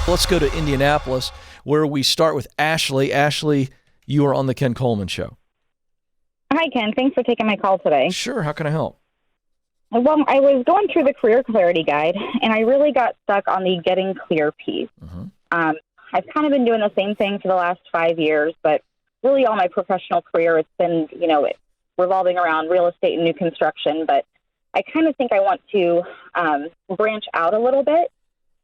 Let's go to Indianapolis, where we start with Ashley. Ashley, you are on the Ken Coleman Show. Hi, Ken. Thanks for taking my call today. Sure. How can I help? Well, I was going through the Career Clarity Guide, and I really got stuck on the Getting Clear piece. I've kind of been doing the same thing for the last 5 years, but really all my professional career, it's been, revolving around real estate and new construction. But I kind of think I want to branch out a little bit,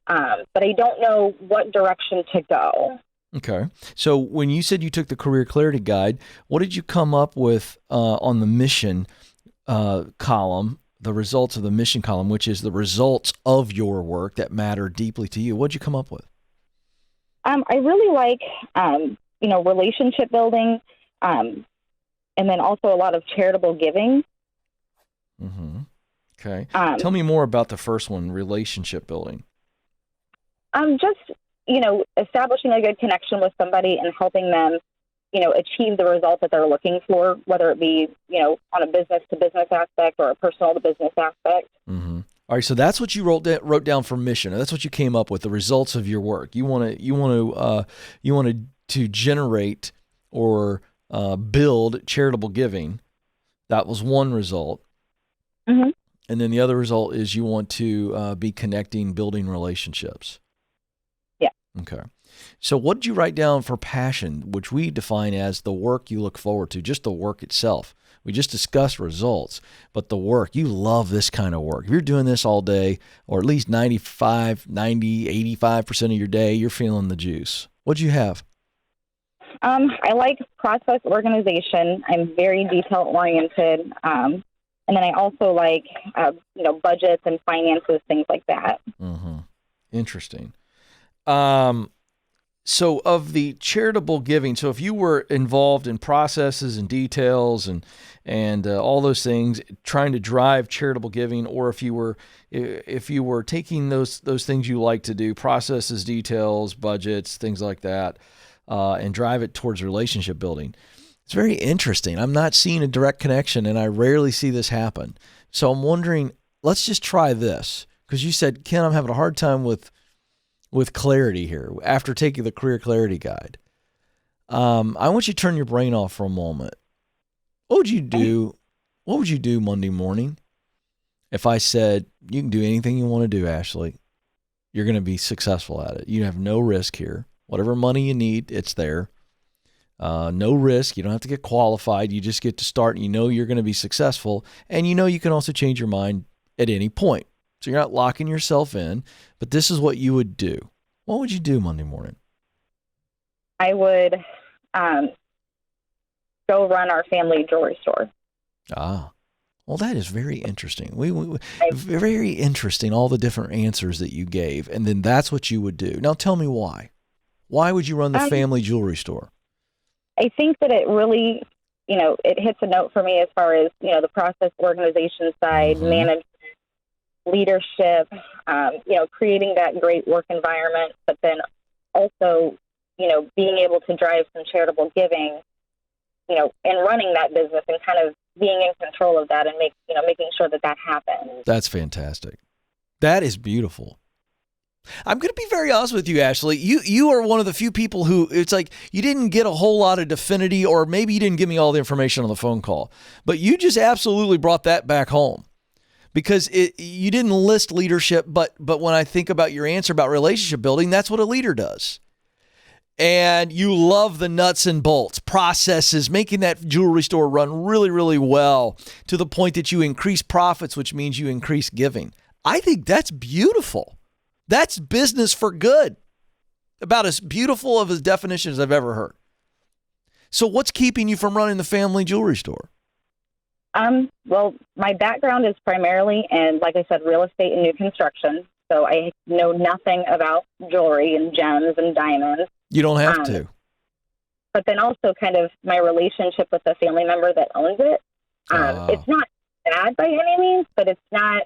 but I don't know what direction to go. Okay. So when you said you took the Career Clarity Guide, what did you come up with on the mission column, the results of the mission column, which is the results of your work that matter deeply to you? What did you come up with? I really like, relationship building, and then also a lot of charitable giving. Mm-hmm. Okay. Tell me more about the first one, relationship building. Establishing a good connection with somebody and helping them, achieve the result that they're looking for, whether it be, on a business-to-business aspect or a personal-to-business aspect. Mm-hmm. All right, so that's what you wrote down for mission. That's what you came up with, the results of your work. You wanted to generate or build charitable giving. That was one result. Mm-hmm. And then the other result is you want to be connecting, building relationships. Yeah. Okay. So what did you write down for passion, which we define as the work you look forward to, just the work itself? We just discussed results, but the work, you love this kind of work. If you're doing this all day, or at least 95, 90, 85% of your day, you're feeling the juice. What'd you have? I like process organization. I'm very detail-oriented. And then I also like, budgets and finances, things like that. Mm-hmm. Interesting. So of the charitable giving, so if you were involved in processes and details and all those things, trying to drive charitable giving, or if you were taking those things you like to do, processes, details, budgets, things like that, and drive it towards relationship building, it's very interesting. I'm not seeing a direct connection, and I rarely see this happen. So I'm wondering, let's just try this, because you said, Ken, I'm having a hard time with clarity here after taking the Career Clarity Guide. I want you to turn your brain off for a moment. What would you do? What would you do Monday morning if I said, you can do anything you want to do, Ashley? You're going to be successful at it. You have no risk here. Whatever money you need, it's there. No risk. You don't have to get qualified. You just get to start, and you know you're going to be successful. And you know you can also change your mind at any point. So you're not locking yourself in, but this is what you would do. What would you do Monday morning? I would go run our family jewelry store. Ah, well, that is very interesting. Very interesting, all the different answers that you gave, and then that's what you would do. Now tell me why. Why would you run the family jewelry store? I think that it really, it hits a note for me as far as, the process organization side, Mm-hmm. management, leadership, creating that great work environment, but then also, being able to drive some charitable giving, and running that business and kind of being in control of that and making sure that happens. That's fantastic. That is beautiful. I'm going to be very honest with you, Ashley. You are one of the few people who, it's like you didn't get a whole lot of definity, or maybe you didn't give me all the information on the phone call, but you just absolutely brought that back home. Because you didn't list leadership, but when I think about your answer about relationship building, that's what a leader does. And you love the nuts and bolts, processes, making that jewelry store run really, really well to the point that you increase profits, which means you increase giving. I think that's beautiful. That's business for good. About as beautiful of a definition as I've ever heard. So what's keeping you from running the family jewelry store? Well, my background is primarily in, like I said, real estate and new construction. So I know nothing about jewelry and gems and diamonds. You don't have to. But then also kind of my relationship with the family member that owns it. It's not bad by any means, but it's kind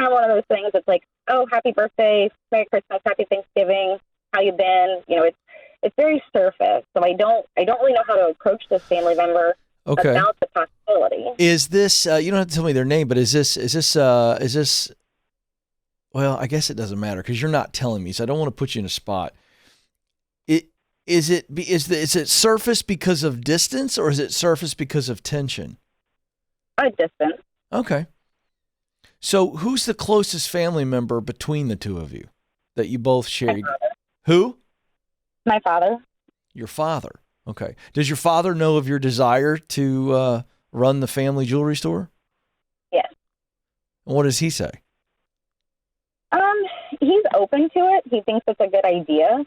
of one of those things that's like, oh, happy birthday, Merry Christmas, Happy Thanksgiving, how you been? It's very surface. So I don't really know how to approach this family member. Okay. About the possibility. Is this? You don't have to tell me their name, but is this well, I guess it doesn't matter because you're not telling me, so I don't want to put you in a spot. Is it surface because of distance, or is it surface because of tension? A distance. Okay. So who's the closest family member between the two of you that you both share? Who? My father. Your father. Okay. Does your father know of your desire to run the family jewelry store? Yes. And what does he say? He's open to it. He thinks it's a good idea.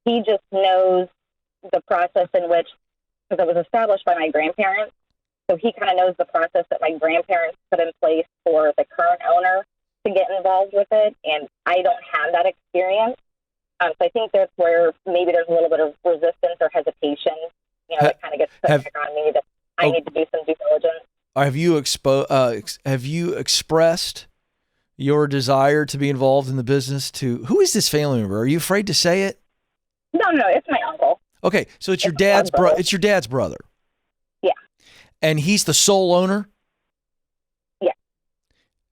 He just knows the process in which, because it was established by my grandparents, so he kind of knows the process that my grandparents put in place for the current owner to get involved with it, and I don't have that experience. So I think that's where maybe there's a little bit of resistance or hesitation, that kind of gets put back on me that I need to do some due diligence. Have you expressed your desire to be involved in the business to, who is this family member? Are you afraid to say it? No, it's my uncle. Okay, so it's your dad's brother. It's your dad's brother. Yeah. And he's the sole owner? Yeah.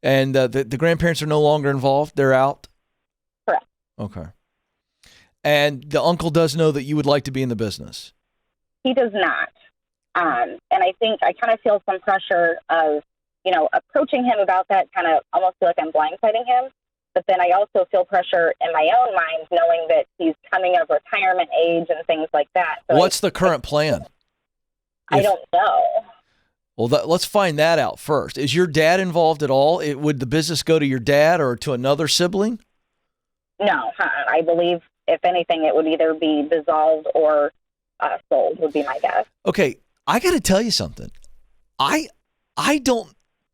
And the grandparents are no longer involved? They're out? Correct. Okay. And the uncle does know that you would like to be in the business? He does not. And I think I kind of feel some pressure of, approaching him about that, kind of almost feel like I'm blindsiding him. But then I also feel pressure in my own mind, knowing that he's coming of retirement age and things like that. So what's the current plan? I don't know. Well, let's find that out first. Is your dad involved at all? Would the business go to your dad or to another sibling? No, I believe, if anything, it would either be dissolved or sold, would be my guess. Okay, I got to tell you something. I don't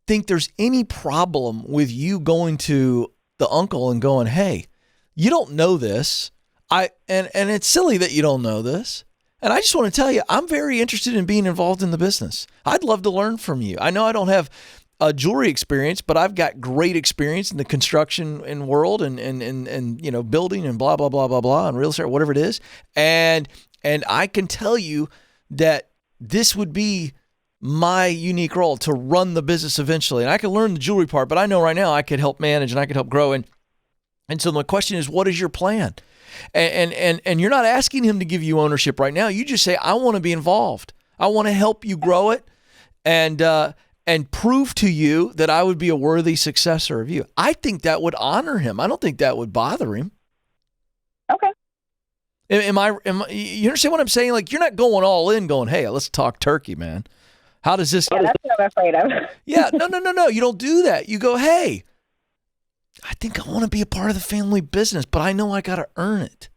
think there's any problem with you going to the uncle and going, hey, you don't know this. And it's silly that you don't know this. And I just want to tell you, I'm very interested in being involved in the business. I'd love to learn from you. I know I don't have a jewelry experience, but I've got great experience in the construction and world and building and blah, blah, blah, blah, blah, and real estate, whatever it is. And I can tell you that this would be my unique role to run the business eventually. And I can learn the jewelry part, but I know right now I could help manage and I could help grow. And so my question is, what is your plan? And you're not asking him to give you ownership right now. You just say, I want to be involved. I want to help you grow it and prove to you that I would be a worthy successor of you. I think that would honor him. I don't think that would bother him. Okay. Am I, you understand what I'm saying? Like, you're not going all in going, hey, let's talk turkey, man. How does this? Yeah, that's what I'm afraid of. Yeah, no. You don't do that. You go, hey, I think I want to be a part of the family business, but I know I got to earn it.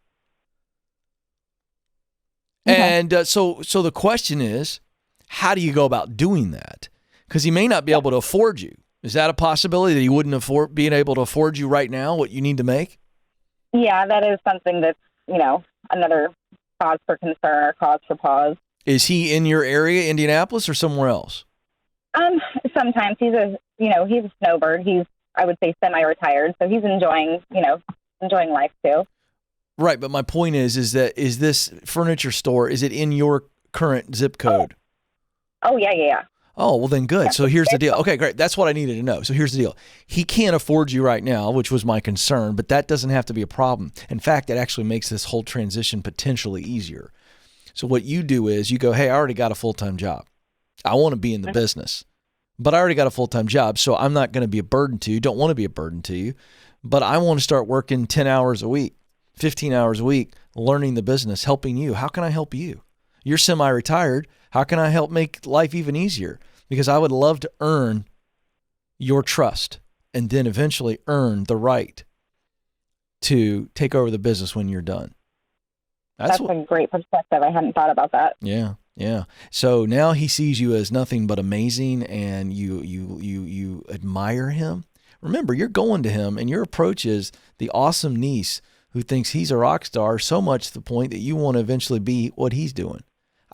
Okay. And so the question is, how do you go about doing that? Because he may not be able to afford you. Is that a possibility that he wouldn't being able to afford you right now what you need to make? Yeah, that is something that's, another cause for concern or cause for pause. Is he in your area, Indianapolis, or somewhere else? Sometimes he's a snowbird. He's, I would say, semi-retired, so he's enjoying life too. Right, but my point is this furniture store, is it in your current zip code? Oh yeah. Oh, well then good. So here's the deal. Okay, great. That's what I needed to know. So here's the deal. He can't afford you right now, which was my concern, but that doesn't have to be a problem. In fact, it actually makes this whole transition potentially easier. So what you do is you go, hey, I already got a full-time job. I want to be in the business, but I already got a full-time job, so I'm not going to be a burden to you. Don't want to be a burden to you, but I want to start working 10 hours a week, 15 hours a week, learning the business, helping you. How can I help you? You're semi-retired. How can I help make life even easier? Because I would love to earn your trust and then eventually earn the right to take over the business when you're done. That's a great perspective. I hadn't thought about that. Yeah. So now he sees you as nothing but amazing, and you admire him. Remember, you're going to him, and your approach is the awesome niece who thinks he's a rock star so much to the point that you want to eventually be what he's doing.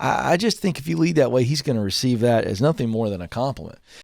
I just think if you lead that way, he's going to receive that as nothing more than a compliment.